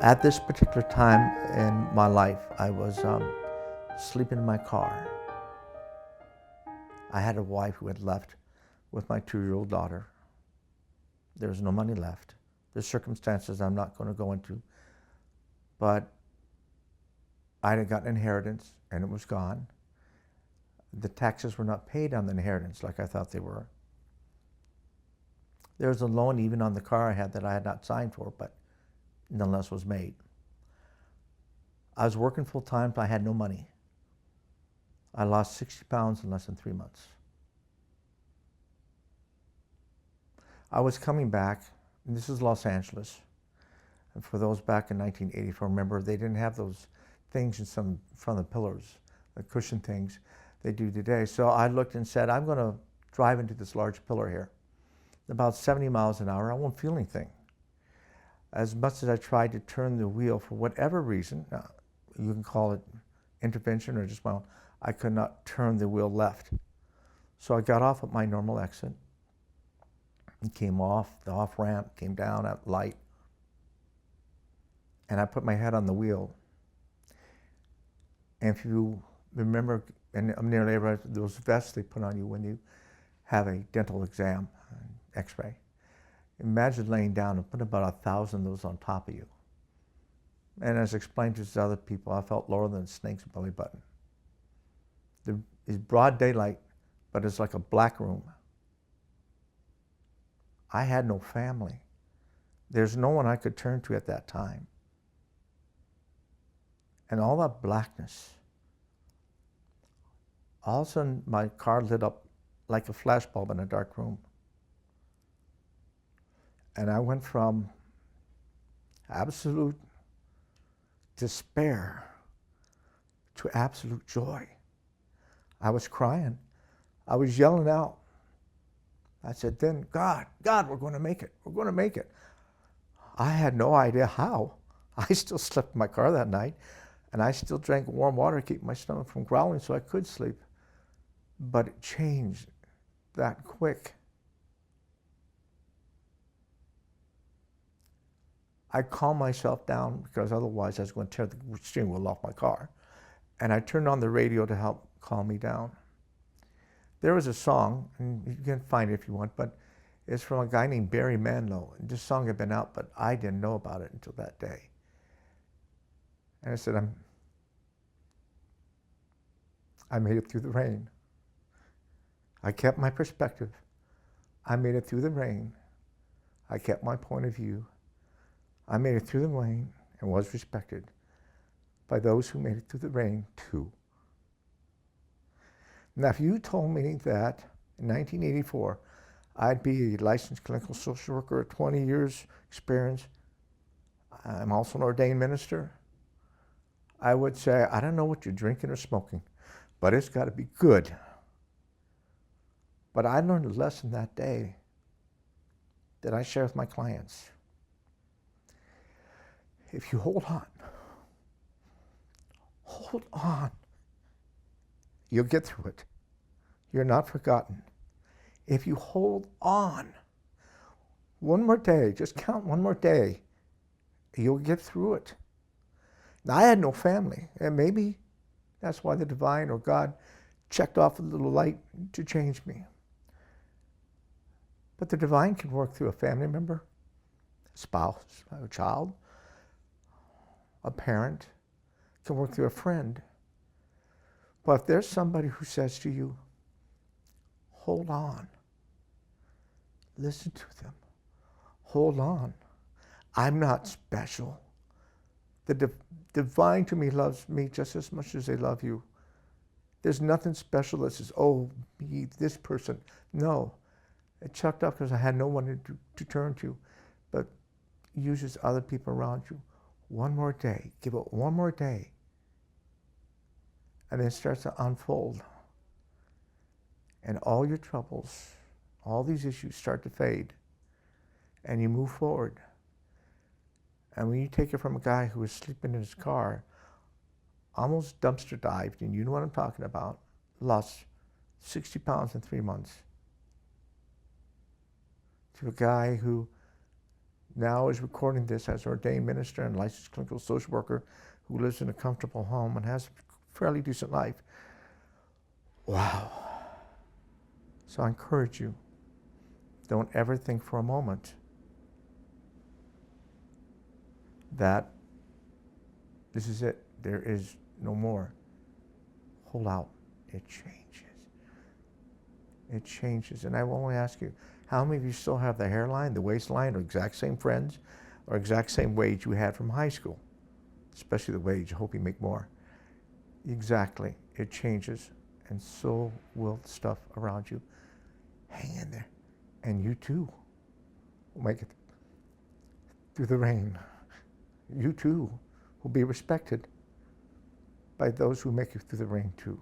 At this particular time in my life, I was sleeping in my car. I had a wife who had left with my 2-year-old daughter. There was no money left. There's circumstances I'm not going to go into, but I had gotten inheritance and it was gone. The taxes were not paid on the inheritance like I thought they were. There was a loan even on the car I had that I had not signed for, but nonetheless was made. I was working full time, but I had no money. I lost 60 pounds in less than 3 months. I was coming back, and this is Los Angeles. And for those back in 1984, remember, they didn't have those things in front of the pillars, the cushion things they do today. So I looked and said, I'm going to drive into this large pillar here. About 70 miles an hour, I won't feel anything. As much as I tried to turn the wheel for whatever reason, you can call it intervention or just my own, I could not turn the wheel left. So I got off at my normal exit and came off the off ramp, came down at light, and I put my head on the wheel. And if you remember, and nearly everybody, those vests they put on you when you have a dental exam, x-ray. Imagine laying down and putting about 1,000 of those on top of you. And as I explained to other people, I felt lower than a snake's belly button. It's broad daylight, but it's like a black room. I had no family. There's no one I could turn to at that time. And all that blackness, all of a sudden my car lit up like a flashbulb in a dark room. And I went from absolute despair to absolute joy. I was crying. I was yelling out. I said, then God, we're going to make it. We're going to make it. I had no idea how. I still slept in my car that night, and I still drank warm water to keep my stomach from growling so I could sleep. But it changed that quick. I calmed myself down because otherwise I was going to tear the steering wheel off my car. And I turned on the radio to help calm me down. There was a song, and you can find it if you want, but it's from a guy named Barry Manilow. And this song had been out, but I didn't know about it until that day. And I said, I made it through the rain. I kept my perspective. I made it through the rain. I kept my point of view. I made it through the rain and was respected by those who made it through the rain too. Now, if you told me that in 1984, I'd be a licensed clinical social worker with 20 years experience, I'm also an ordained minister, I would say, I don't know what you're drinking or smoking, but it's got to be good. But I learned a lesson that day that I share with my clients. If you hold on, you'll get through it. You're not forgotten. If you hold on, one more day, just count one more day, you'll get through it. Now, I had no family, and maybe that's why the divine or God checked off a little light to change me. But the divine can work through a family member, a spouse, a child, a parent, can work through a friend. But if there's somebody who says to you, hold on, listen to them, hold on, I'm not special. The divine to me loves me just as much as they love you. There's nothing special that says, oh, me, this person. No, it chucked up because I had no one to turn to, but uses other people around you. One more day, give it one more day. And then it starts to unfold. And all your troubles, all these issues start to fade. And you move forward. And when you take it from a guy who was sleeping in his car, almost dumpster dived, and you know what I'm talking about, lost 60 pounds in 3 months, to a guy who now is recording this as an ordained minister and licensed clinical social worker who lives in a comfortable home and has a fairly decent life. Wow. So I encourage you, don't ever think for a moment that this is it, there is no more. Hold out. It changes. It changes. And I will only ask you, how many of you still have the hairline, the waistline, or exact same friends, or exact same wage you had from high school? Especially the wage. I hope you make more. Exactly. It changes. And so will the stuff around you. Hang in there. And you too will make it through the rain. You too will be respected by those who make it through the rain too.